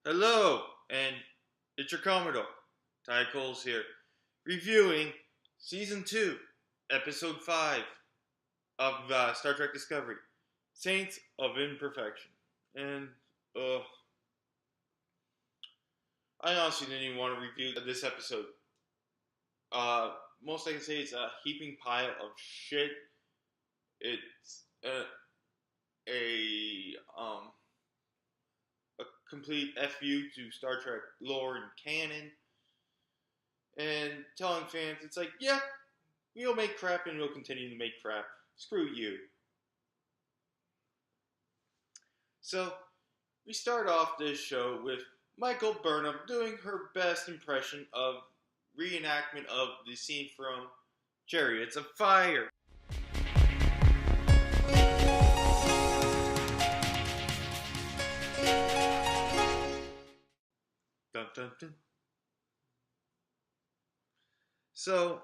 Hello, and it's your Commodore, Ty Coles here, reviewing Season 2, Episode 5 of Star Trek Discovery, Saints of Imperfection. And, I honestly didn't even want to review this episode. Most I can say is a heaping pile of shit. It's a complete FU to Star Trek lore and canon, and telling fans, it's like, yeah, we'll make crap and we'll continue to make crap. Screw you. So, we start off this show with Michael Burnham doing her best impression of reenactment of the scene from Chariots of Fire. Dun, dun, dun. So,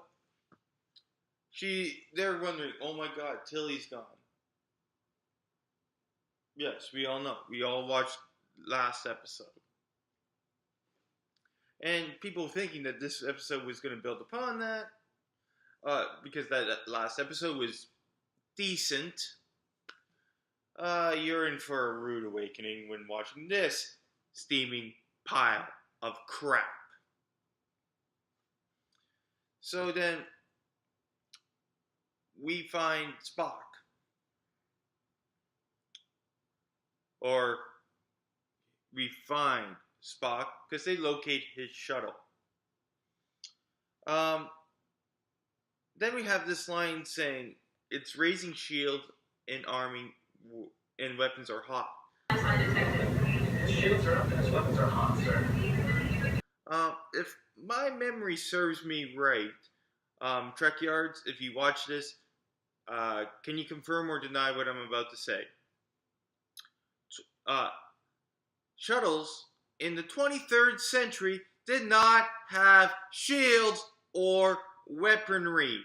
they're wondering, oh my god, Tilly's gone. Yes, we all know. We all watched last episode. And people thinking that this episode was going to build upon that, because that last episode was decent. You're in for a rude awakening when watching this steaming pile of crap. So then, we find Spock. Or, we find Spock, because they locate his shuttle. Then we have this line saying, it's raising shield and arming and weapons are hot. Shields are up and his weapons are hot, sir. If my memory serves me right, Trek Yards, if you watch this, can you confirm or deny what I'm about to say? Shuttles in the 23rd century did not have shields or weaponry.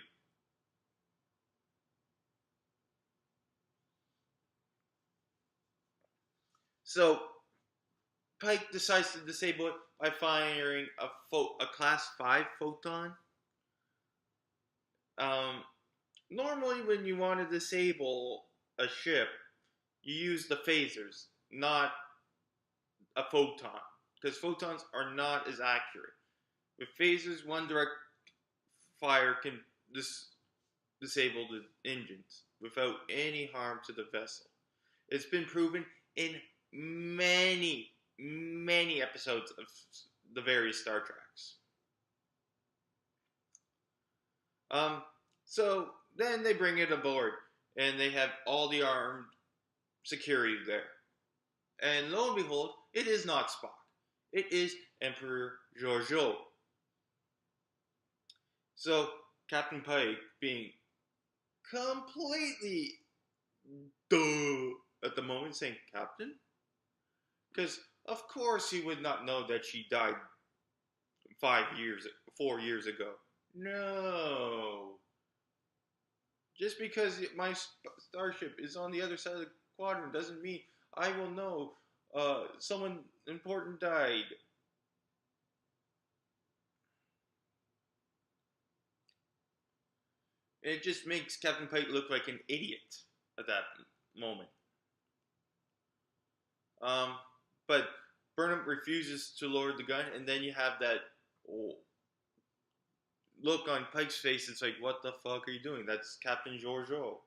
So, Pike decides to disable it by firing a Class 5 photon. Normally, when you want to disable a ship, you use the phasers, not a photon, because photons are not as accurate. With phasers, one direct fire can disable the engines without any harm to the vessel. It's been proven in many episodes of the various Star Treks. So then they bring it aboard, and they have all the armed security there. And lo and behold, it is not Spock. It is Emperor Georgiou. So Captain Pike, being completely duh at the moment, saying, Captain? Because of course he would not know that she died 4 years ago. No. Just because my starship is on the other side of the quadrant doesn't mean I will know someone important died. It just makes Captain Pike look like an idiot at that moment. But Burnham refuses to lower the gun, and then you have that look on Pike's face. It's like, what the fuck are you doing? That's Captain Georgiou.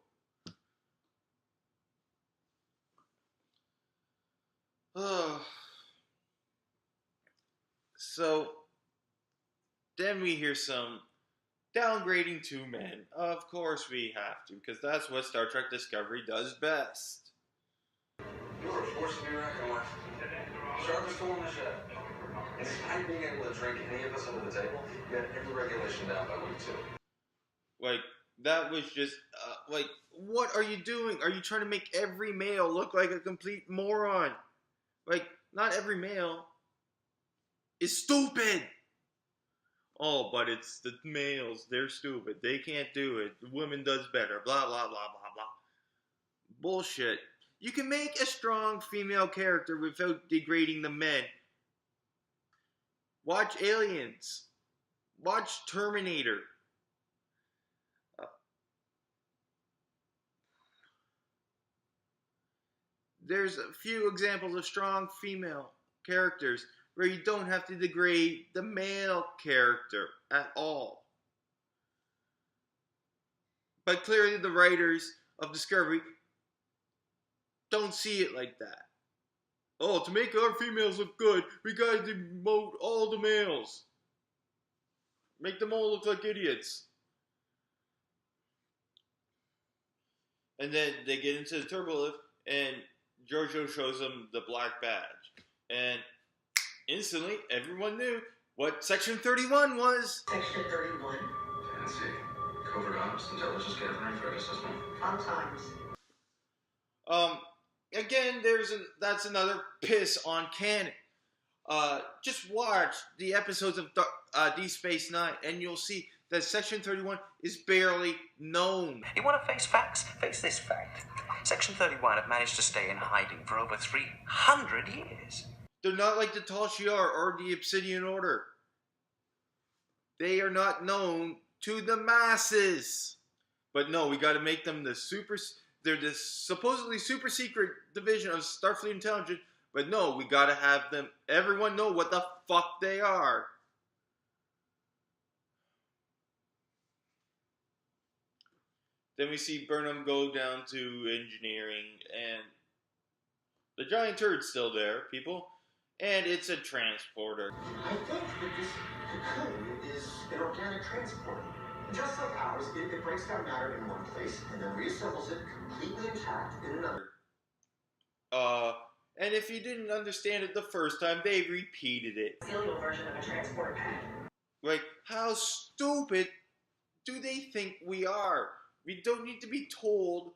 So, then we hear some downgrading two men. Of course we have to, because that's what Star Trek Discovery does best. You're a force to be reckoned with. Sharpest tool in the shed. Despite being able to drink any of us under the table, you had every regulation down by week 2. Like, that was just, like, what are you doing? Are you trying to make every male look like a complete moron? Like, not every male is stupid. Oh, but it's the males. They're stupid. They can't do it. The woman does better. Blah, blah, blah, blah, blah. Bullshit. You can make a strong female character without degrading the men. Watch Aliens. Watch Terminator. There's a few examples of strong female characters where you don't have to degrade the male character at all. But clearly the writers of Discovery don't see it like that. Oh, to make our females look good, we gotta demote all the males. Make them all look like idiots. And then they get into the turbolift, and Giorgio shows them the black badge. And instantly, everyone knew what Section 31 was. Section 31. Fancy. Covert ops, intelligence gathering, threat assessment. Fun times. Again, that's another piss on canon. Just watch the episodes of Deep Space Nine, and you'll see that Section 31 is barely known. You want to face facts? Face this fact. Section 31 have managed to stay in hiding for over 300 years. They're not like the Tal Shiar or the Obsidian Order. They are not known to the masses. But no, we got to make them they're the supposedly super secret division of Starfleet Intelligence. But no, we got to have everyone know what the fuck they are. Then we see Burnham go down to engineering, and the giant turd's still there, people. And it's a transporter. I think that this cocoon is an organic transporter. Just like ours, it breaks down matter in one place and then reassembles it completely intact in another. And if you didn't understand it the first time, they repeated it. Serial version of a transporter pad. Like, how stupid do they think we are? We don't need to be told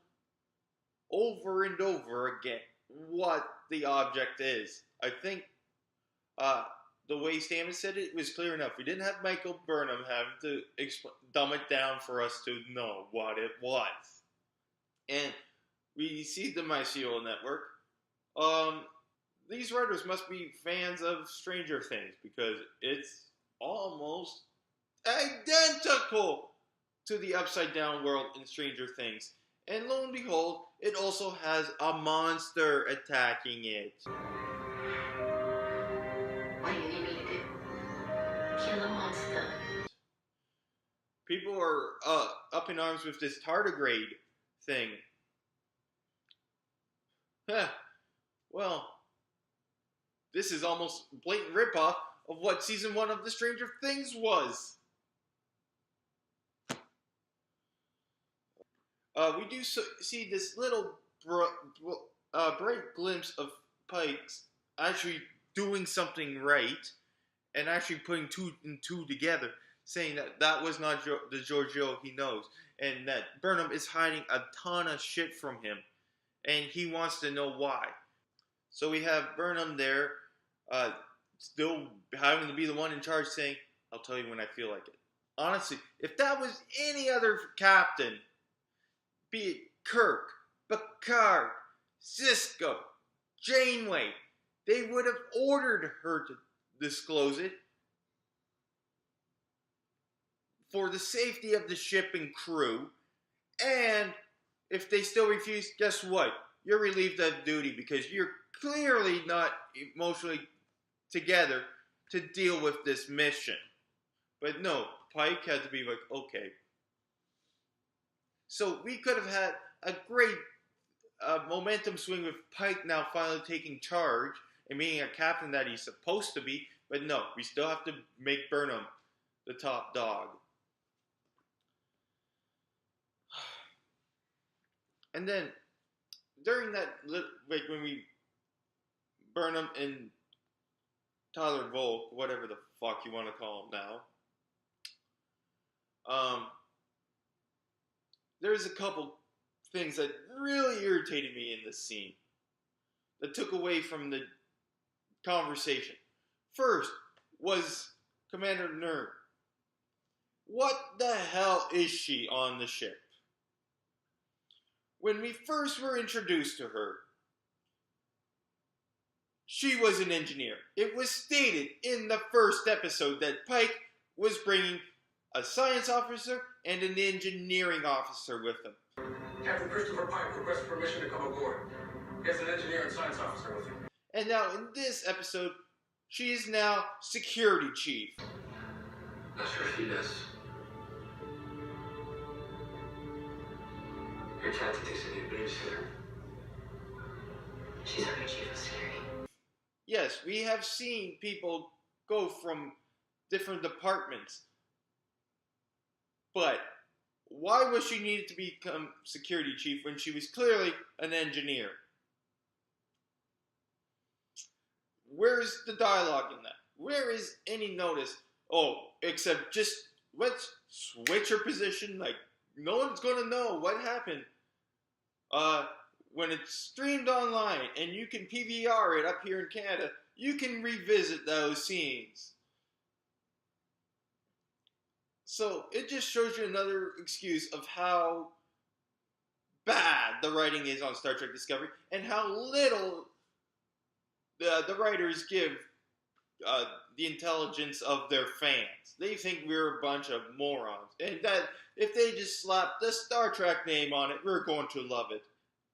over and over again what the object is. I think the way Stamets said it was clear enough. We didn't have Michael Burnham having to dumb it down for us to know what it was. And we see the Mycelial Network. These writers must be fans of Stranger Things, because it's almost identical to the Upside Down world in Stranger Things. And lo and behold, it also has a monster attacking it. What do you need me to do? Kill a monster. People are up in arms with this tardigrade thing. Well, this is almost a blatant ripoff of what season 1 of the Stranger Things was. We do see this little bright glimpse of Pike's actually doing something right, and actually putting two and two together, saying that was not the Giorgio he knows, and that Burnham is hiding a ton of shit from him, and he wants to know why. So we have Burnham there, still having to be the one in charge, saying, "I'll tell you when I feel like it." Honestly, if that was any other captain, be it Kirk, Picard, Sisko, Janeway, they would have ordered her to disclose it for the safety of the ship and crew. And if they still refuse, guess what? You're relieved of duty, because you're clearly not emotionally together to deal with this mission. But no, Pike had to be like, okay. So we could have had a great momentum swing with Pike now finally taking charge and being a captain that he's supposed to be. But no, we still have to make Burnham the top dog. And then, during that, like when Burnham and Tyler Volk, whatever the fuck you want to call him now, there's a couple things that really irritated me in this scene that took away from the conversation. First was Commander Nerd. What the hell is she on the ship? When we first were introduced to her, she was an engineer. It was stated in the first episode that Pike was bringing a science officer and an engineering officer with him. Captain Christopher Pike requests permission to come aboard. He has an engineer and science officer with him. And now in this episode, she is now security chief. Not sure if he does. Your captain takes a new babysitter. She's our new chief of security. Yes, we have seen people go from different departments. But why was she needed to become security chief when she was clearly an engineer? Where's the dialogue in that? Where is any notice? Oh, except just let's switch her position. Like, no one's going to know what happened. When it's streamed online and you can PVR it up here in Canada, you can revisit those scenes. So it just shows you another excuse of how bad the writing is on Star Trek Discovery and how little the writers give the intelligence of their fans. They think we're a bunch of morons. And that if they just slap the Star Trek name on it, we're going to love it.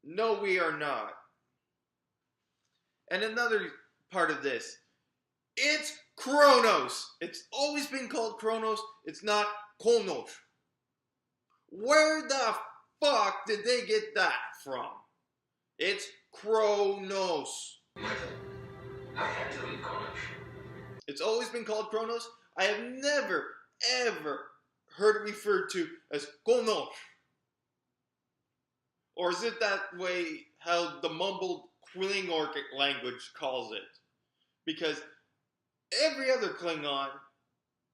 No, we are not. And another part of this, it's Kronos. It's always been called Kronos. It's not Konos. Where the fuck did they get that from? It's Kronos. I had to leave college. It's always been called Kronos. I have never, ever heard it referred to as Konos. Or is it that way how the mumbled Klingon language calls it? Because every other Klingon,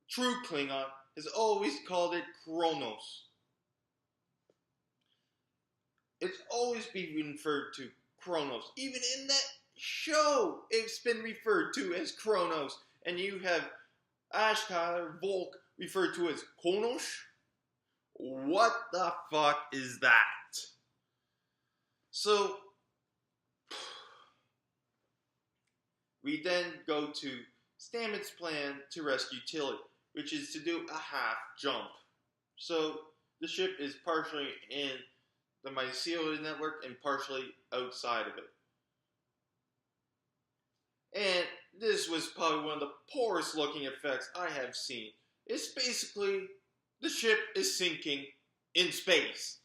true Klingon, has always called it Kronos. It's always been referred to Kronos. Even in that show, it's been referred to as Kronos. And you have Ash Tyler, Volk, referred to as Konos. What the fuck is that? So, we then go to Stamets' plan to rescue Tilly, which is to do a half jump. So, the ship is partially in the Mycelium network and partially outside of it. And this was probably one of the poorest looking effects I have seen. It's basically, the ship is sinking in space.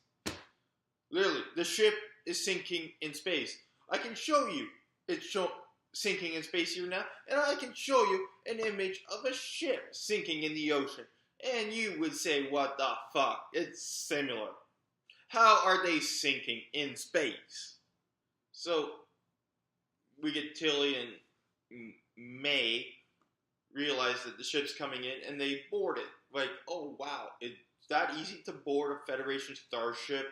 Literally, the ship is sinking in space. I can show you it's sinking in space here now, and I can show you an image of a ship sinking in the ocean, and you would say, what the fuck? It's similar. How are they sinking in space? So, we get Tilly and May realize that the ship's coming in, and they board it. Like, oh wow, it's that easy to board a Federation starship?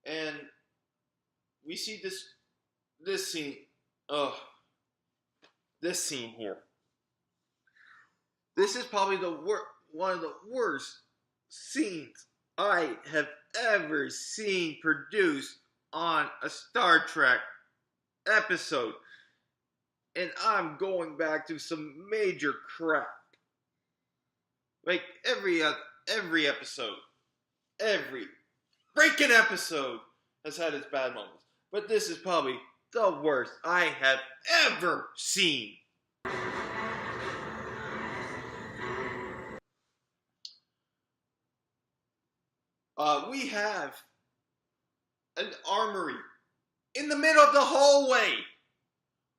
And we see this scene. This scene here. This is probably one of the worst scenes I have ever seen produced on a Star Trek episode. And I'm going back to some major crap. Like every episode, every freaking episode has had its bad moments. But this is probably the worst I have ever seen. We have an armory in the middle of the hallway.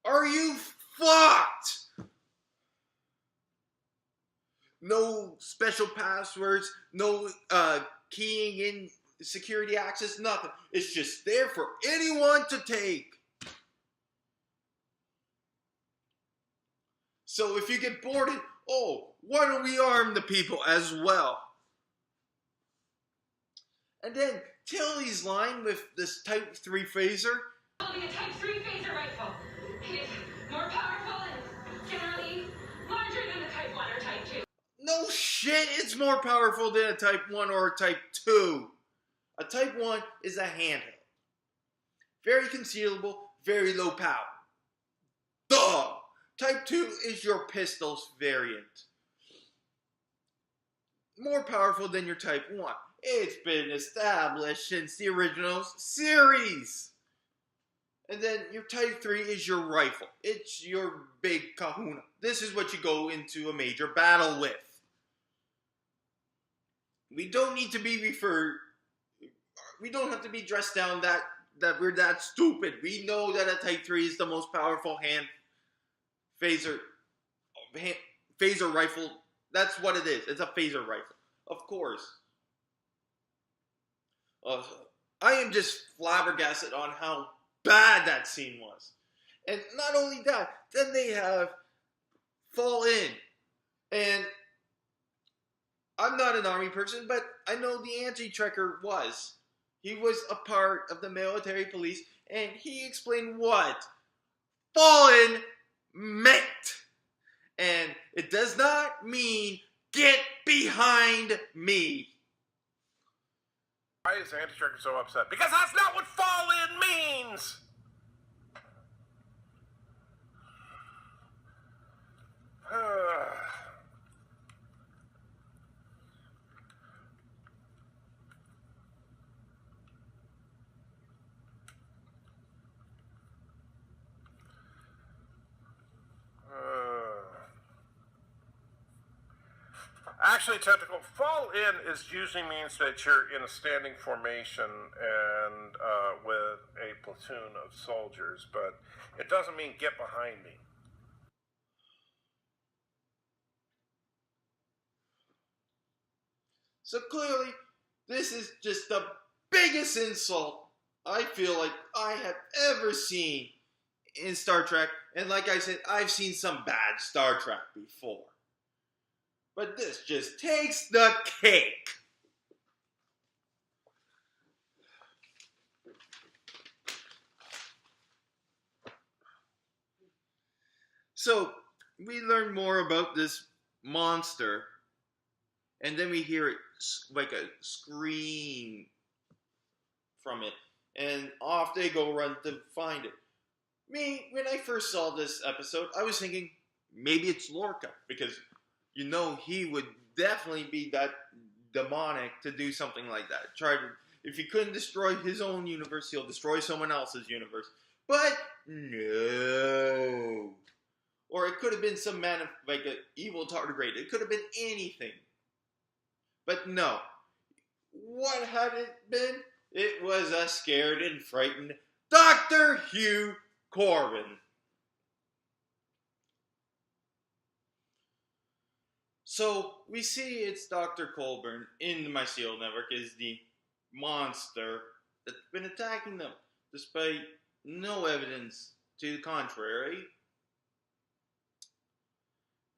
Are you fucked? No special passwords, no keying in security access, nothing. It's just there for anyone to take. So if you get boarded, oh, why don't we arm the people as well? And then Tilly's line with this Type 3 phaser. Holding a Type 3 phaser rifle. It is more powerful and generally larger than the Type 1 or Type 2. No shit, it's more powerful than a Type 1 or a Type 2. A Type 1 is a handheld. Very concealable, very low power. Duh! Type 2 is your pistol's variant. More powerful than your Type 1. It's been established since the original series. And then your Type 3 is your rifle. It's your big kahuna. This is what you go into a major battle with. We don't need to be we don't have to be dressed down that we're that stupid. We know that a Type 3 is the most powerful phaser rifle. That's what it is. It's a phaser rifle. Of course. I am just flabbergasted on how bad that scene was. And not only that, then they have Fall In. And I'm not an army person, but I know the anti-trekker was. He was a part of the military police, and he explained what Fall In meant. And it does not mean get behind me. Why is Anti-Trekker so upset? Because that's not what fall in means! Actually, technical fall in is usually means that you're in a standing formation and with a platoon of soldiers, but it doesn't mean get behind me. So clearly, this is just the biggest insult I feel like I have ever seen in Star Trek. And like I said, I've seen some bad Star Trek before. But this just takes the cake. So, we learn more about this monster, and then we hear it like a scream from it, and off they go run to find it. Me, when I first saw this episode, I was thinking, maybe it's Lorca, because you know he would definitely be that demonic to do something like that. If he couldn't destroy his own universe, he'll destroy someone else's universe. But no. Or it could have been some man of, like an evil tardigrade. It could have been anything. But no. What had it been? It was a scared and frightened Dr. Hugh Corbin. So, we see it's Dr. Colburn in the Mycelial Network is the monster that's been attacking them, despite no evidence to the contrary.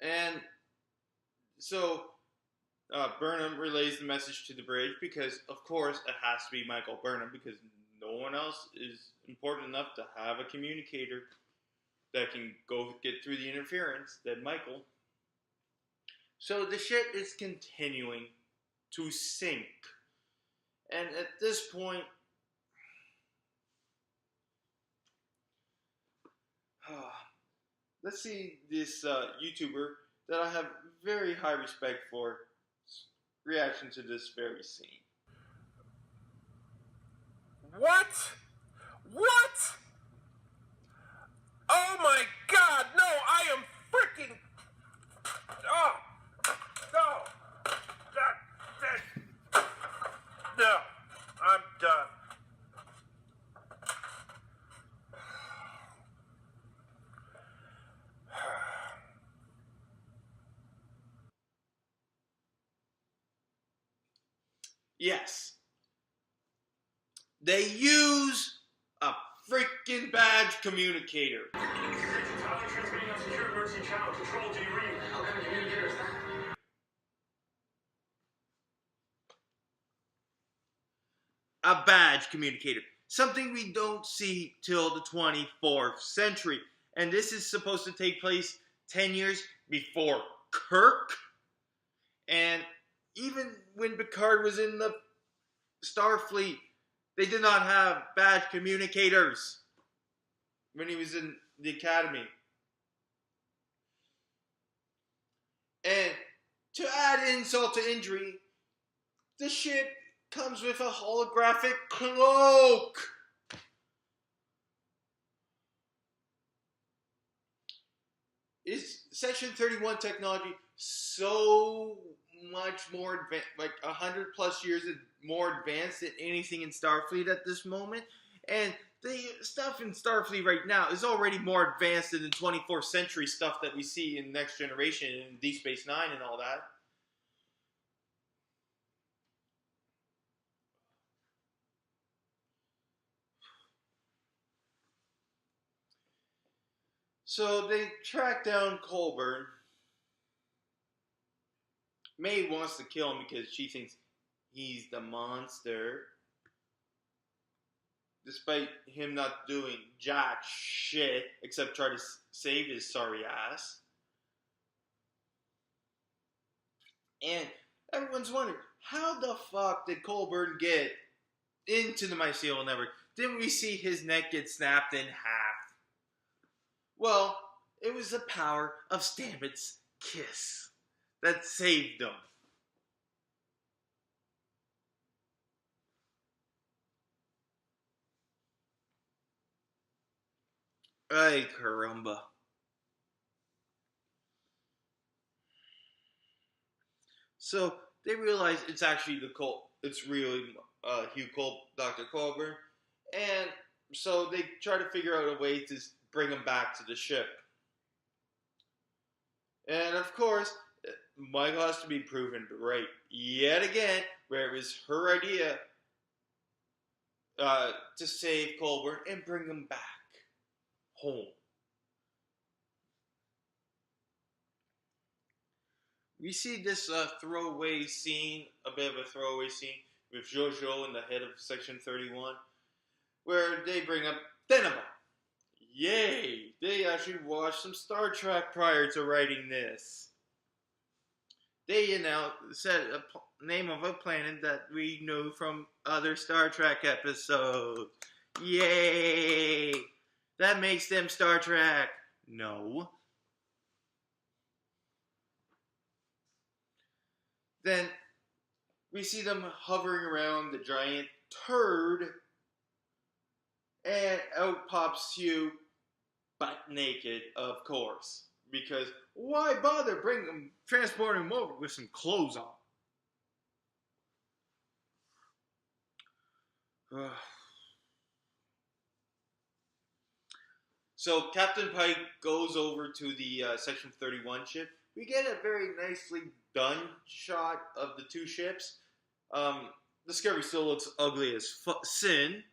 And so, Burnham relays the message to the bridge because, of course, it has to be Michael Burnham because no one else is important enough to have a communicator that can go get through the interference than Michael. So the ship is continuing to sink. And at this point, let's see this YouTuber that I have very high respect for reaction to this very scene. What? What? Oh my God! No, I am freaking. Oh no! No, I'm done. Yes. They use a freaking badge communicator. Transmitting on secure emergency channel. Control, do you read? What kind of communicator is that? a badge communicator. Something we don't see till the 24th century. And this is supposed to take place 10 years before Kirk. And even when Picard was in the Starfleet, they did not have badge communicators when he was in the Academy. And to add insult to injury, the ship comes with a holographic cloak. Is Section 31 technology so much more advanced, like 100 plus years more advanced than anything in Starfleet at this moment? And the stuff in Starfleet right now is already more advanced than the 24th century stuff that we see in Next Generation and Deep Space Nine and all that. So they track down Colburn. May wants to kill him because she thinks he's the monster. Despite him not doing jack shit except try to save his sorry ass. And everyone's wondering, how the fuck did Colburn get into the mycelial network? Didn't we see his neck get snapped in half? Well, it was the power of Stamets' kiss that saved him. Ay, caramba. So they realize it's actually it's really Dr. Colburn, and so they try to figure out a way to bring him back to the ship. And of course, Michael has to be proven right yet again, where it was her idea to save Colburn and bring him back home. We see this throwaway scene, a bit of a throwaway scene, with Jojo and the head of Section 31, where they bring up Deneva. Yay! They actually watched some Star Trek prior to writing this. They said a name of a planet that we knew from other Star Trek episodes. Yay! That makes them Star Trek. No. Then we see them hovering around the giant turd, and out pops Hugh, butt naked, of course. Because why bother transporting him over with some clothes on? So Captain Pike goes over to the Section 31 ship. We get a very nicely done shot of the two ships. Discovery still looks ugly as sin.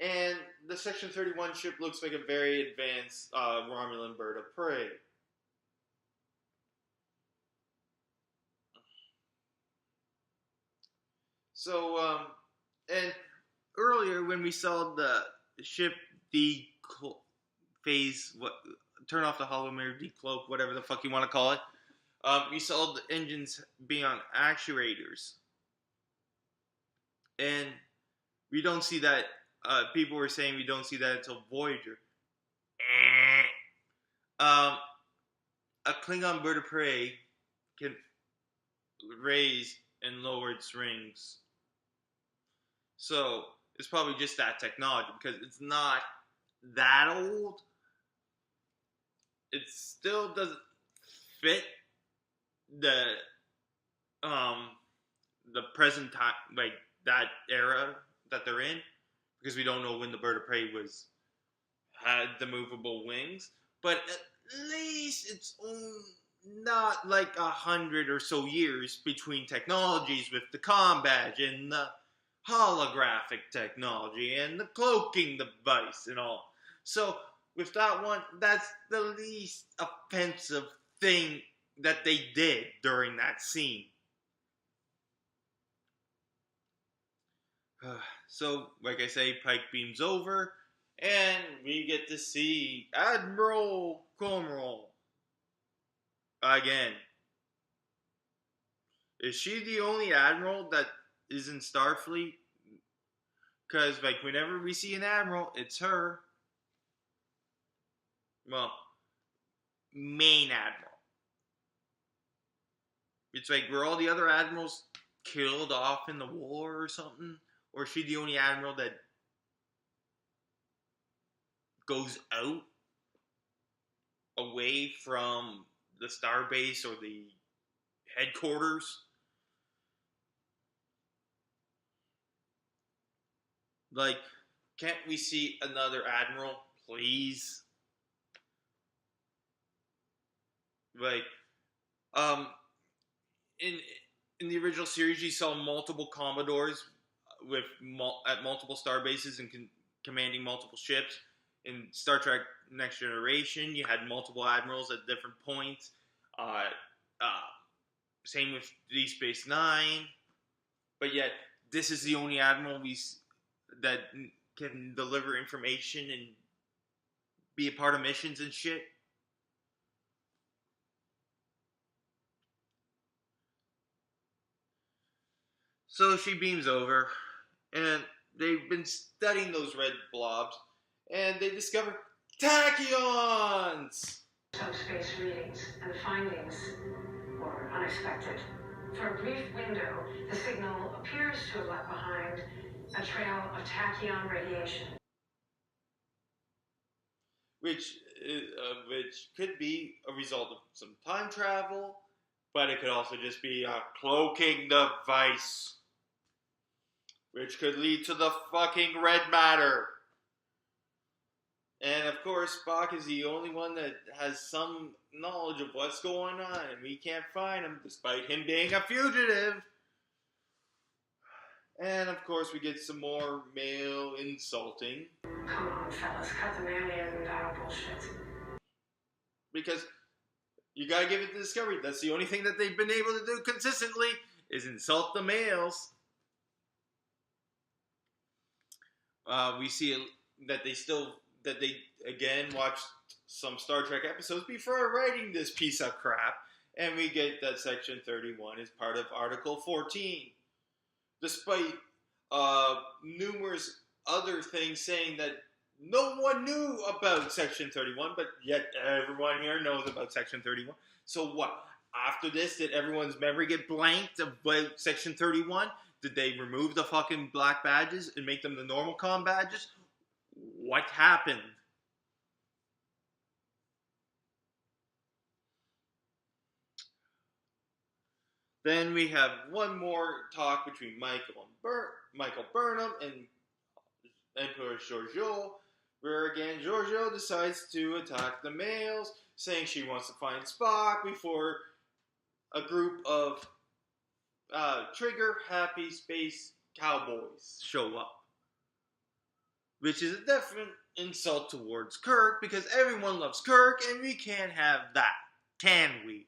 And the Section 31 ship looks like a very advanced Romulan bird of prey. So, and earlier when we saw the ship turn off the holometer, decloak, whatever the fuck you want to call it, we saw the engines being on actuators. And we don't see that. People were saying we don't see that until Voyager. A Klingon bird of prey can raise and lower its rings. So it's probably just that technology because it's not that old. It still doesn't fit the present time, like that era that they're in, because we don't know when the bird of prey had the movable wings. But at least it's not like 100 or so years between technologies with the comm badge and the holographic technology and the cloaking device and all. So with that one, that's the least offensive thing that they did during that scene. So, like I say, Pike beams over, and we get to see Admiral Commodore again. Is she the only admiral that is in Starfleet? Because, like, whenever we see an admiral, it's her. Well, main admiral. It's like, were all the other admirals killed off in the war or something? Or is she the only admiral that goes out away from the starbase or the headquarters? Like, can't we see another admiral, please? Like, in the original series, you saw multiple Commodores with at multiple star bases and commanding multiple ships. In Star Trek Next Generation, you had multiple admirals at different points. Same with Deep Space Nine, but yet this is the only admiral that can deliver information and be a part of missions and shit. So she beams over, and they've been studying those red blobs, and they discover tachyons! Subspace readings and findings were unexpected. For a brief window, the signal appears to have left behind a trail of tachyon radiation. Which could be a result of some time travel, but it could also just be a cloaking device, which could lead to the fucking red matter. And of course, Spock is the only one that has some knowledge of what's going on, and we can't find him despite him being a fugitive. And of course, we get some more male insulting. Come on, fellas, cut the mammalian and that bullshit. Because you gotta give it to Discovery. That's the only thing that they've been able to do consistently is insult the males. We see that they again watched some Star Trek episodes before writing this piece of crap, and we get that Section 31 is part of Article 14. Despite numerous other things saying that no one knew about Section 31, but yet everyone here knows about Section 31. So what? After this, did everyone's memory get blanked about Section 31? Did they remove the fucking black badges and make them the normal comm badges? What happened? Then we have one more talk between Michael Burnham and Emperor Georgiou, where again Georgiou decides to attack the males, saying she wants to find Spock before a group of trigger-happy space cowboys show up. Which is a definite insult towards Kirk, because everyone loves Kirk, and we can't have that. Can we?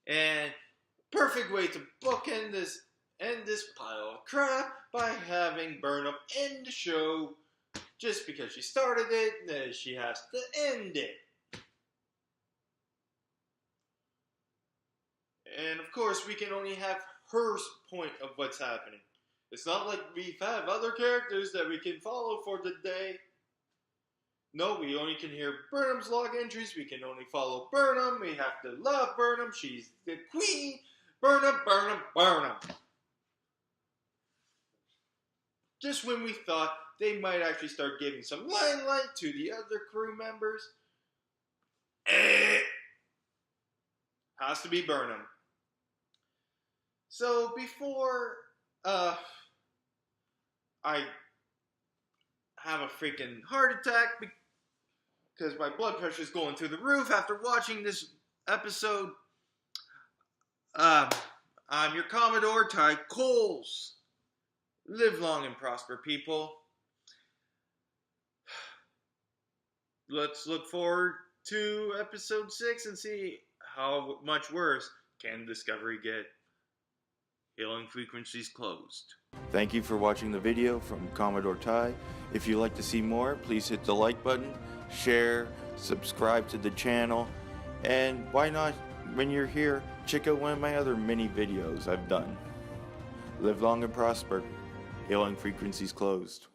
And perfect way to bookend this pile of crap by having Burnham end the show. Just because she started it, she has to end it. And of course, we can only have her point of what's happening. It's not like we have other characters that we can follow for the day. No, we only can hear Burnham's log entries. We can only follow Burnham. We have to love Burnham. She's the queen. Burnham, Burnham, Burnham. Just when we thought they might actually start giving some limelight to the other crew members, has to be Burnham. So before I have a freaking heart attack because my blood pressure is going through the roof after watching this episode, I'm your Commodore, Ty Coles. Live long and prosper, people. Let's look forward to episode 6 and see how much worse Can Discovery get hailing frequencies closed? Thank you for watching the video from Commodore Sigh. If you'd like to see more, please hit the like button, share, subscribe to the channel, and why not, when you're here, check out one of my other mini videos I've done. Live long and prosper. Hailing frequencies closed.